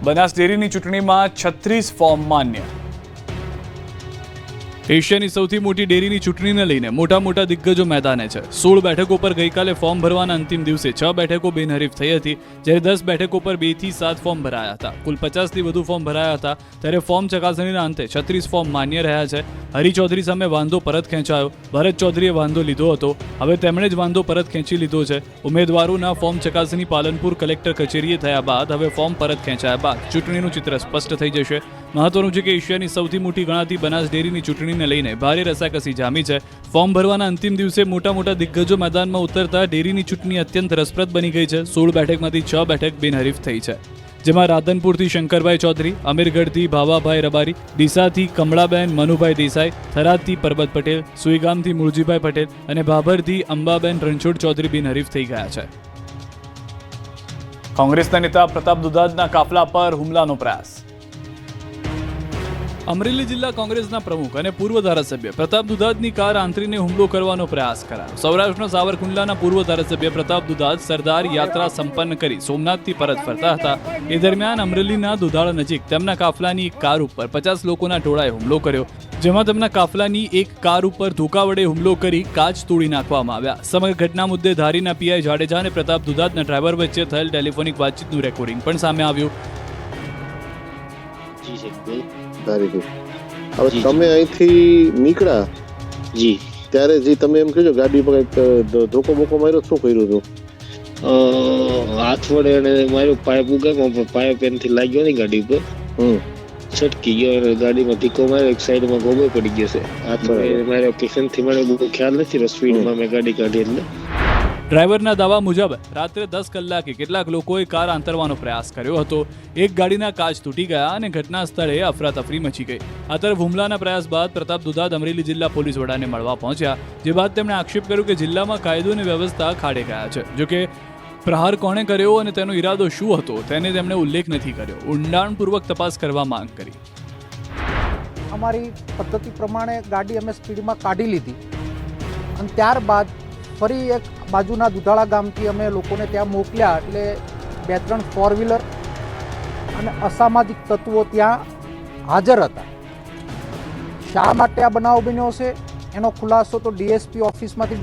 બનાસ ડેરીની ચૂંટણીમાં 36 ફોર્મ માન્ય। એશિયાની સૌથી મોટી ડેરીની ચૂંટણીને લઈને મોટા દિગ્ગજો મેદાને છે। 16 બેઠકો પર ગઈકાલે ફોર્મ ભરવાના અંતિમ દિવસે 6 બેઠકો બિનહરીફ થઈ હતી, જ્યારે 10 બેઠકો પર 2 થી 7 ફોર્મ ભરાયા હતા। કુલ 50 થી વધુ ફોર્મ ભરાયા હતા, ત્યારે ફોર્મ ચકાસણીના અંતે 36 ફોર્મ માન્ય રહ્યા છે। હરી ચૌધરી સામે વાંધો પરત ખેંચાયો। ભરત ચૌધરીએ વાંધો લીધો હતો, હવે તેમણે જ વાંધો પરત ખેંચી લીધો છે। ઉમેદવારોના ફોર્મ ચકાસણી પાલનપુર કલેક્ટર કચેરીએ થયા બાદ હવે ફોર્મ પરત ખેંચાયા બાદ ચૂંટણીનું ચિત્ર સ્પષ્ટ થઈ જશે। મહત્વનું છે કે એશિયાની સૌથી મોટી ગણાતી બનાસ ડેરીની ચૂંટણીને લઈને ભારે રસાકસી જામી છે। ફોર્મ ભરવાના અંતિમ દિવસે મોટા દિગ્ગજો મેદાનમાં ઉતરતા ડેરીની ચૂંટણી અત્યંત રસપ્રદ બની ગઈ છે। 16 બેઠકમાંથી 6 બેઠક બિનહરીફ થઈ છે, જેમાં રાધનપુરથી શંકરભાઈ ચૌધરી, અમીરગઢથી ભાવાભાઈ રબારી, ડીસાથી કમળાબેન મનુભાઈ દેસાઈ, થરાદથી પરબત પટેલ, સુઈગામથી મુળજીભાઈ પટેલ અને ભાભરથી અંબાબેન રણછોડ ચૌધરી બિનહરીફ થઈ ગયા છે। કોંગ્રેસના નેતા પ્રતાપ દુધાતના કાફલા પર હુમલાનો પ્રયાસ। અમરેલી જિલ્લા કોંગ્રેસના પ્રમુખ અને પૂર્વ ધારાસભ્ય પ્રતાપ દુધાતની કાર આંતરીને હુમલો કરવાનો પ્રયાસ કરાયો। સૌરાષ્ટ્રના સાવરકુંડલાના પૂર્વ ધારાસભ્ય પ્રતાપ દુધાત સરદાર યાત્રા સંપન્ન કરી સોમનાથથી પરત ફરતા હતા। એ દરમિયાન અમરેલીના દુધાળા નજીક તેમના કાફલાની એક કાર ઉપર 50 લોકોના ટોળાએ હુમલો કર્યો, જેમાં તેમના કાફલાની એક કાર ઉપર ધોકા વડે હુમલો કરી કાચ તોડી નાખવામાં આવ્યા। સમગ્ર ઘટના મુદ્દે ધારીના પીઆઈ જાડેજા અને પ્રતાપ દુધાતના ડ્રાઈવર વચ્ચે થયેલ ટેલિફોનિક વાતચીતનું રેકોર્ડિંગ પણ સામે આવ્યું। હવે તમે અહીંથી નીકળ્યા જી ત્યારે જે તમે એમ કહેજો ગાડી પર ધોકો બોકો માર્યો, શું કર્યું હતું? હાથ વડે એને માર્યો, પાઇપ ઉગાડ્યો પણ પાઇપ એનાથી લાગ્યો નહીં ગાડી ઉપર, છટકી ગયો અને ગાડીમાં ધીકો માર્યો, એક સાઈડમાં ગોબો પડી ગયો છે। હાથ વડે માર્યો કે શેનથી માર્યો બહુ ખ્યાલ નથી, સ્પીડમાં મેં ગાડી કાઢી એટલે। ડ્રાઈવરના દાવા મુજબ રાત્રે 10 કલાકે કેટલાક લોકોએ કાર આંતરવાનો પ્રયાસ કર્યો હતો। એક ગાડીના કાચ તૂટી ગયા અને ઘટના સ્થળે અફરાતફરી મચી ગઈ। આ તરફ હુમલાના પ્રયાસ બાદ પ્રતાપ દુધાત અમરેલી જિલ્લા પોલીસ વડાને મળવા પહોંચ્યા, જે બાદ તેમણે આક્ષેપ કર્યો કે જિલ્લામાં કાયદો અને વ્યવસ્થા ખાડે ગયા છે। જોકે પ્રહાર કોણે કર્યો અને તેનો ઈરાદો શું હતો તેને તેમણે ઉલ્લેખ નથી કર્યો। ઊંડાણપૂર્વક તપાસ કરવા માંગ કરી। અમારી પદ્ધતિ પ્રમાણે ગાડી અમે સ્પીડમાં કાઢી લીધી અને ત્યારબાદ ફરી એક બાજુના દુધાળા ગામથી અમે લોકોને ત્યાં મોકલ્યા, એટલે 2-3 4 વ્હીલર અને અસામાજિક તત્વો ત્યાં હાજર હતા। શા માટે આ બનાવ બન્યો છે એનો ખુલાસો તો ડીએસપી ઓફિસમાંથી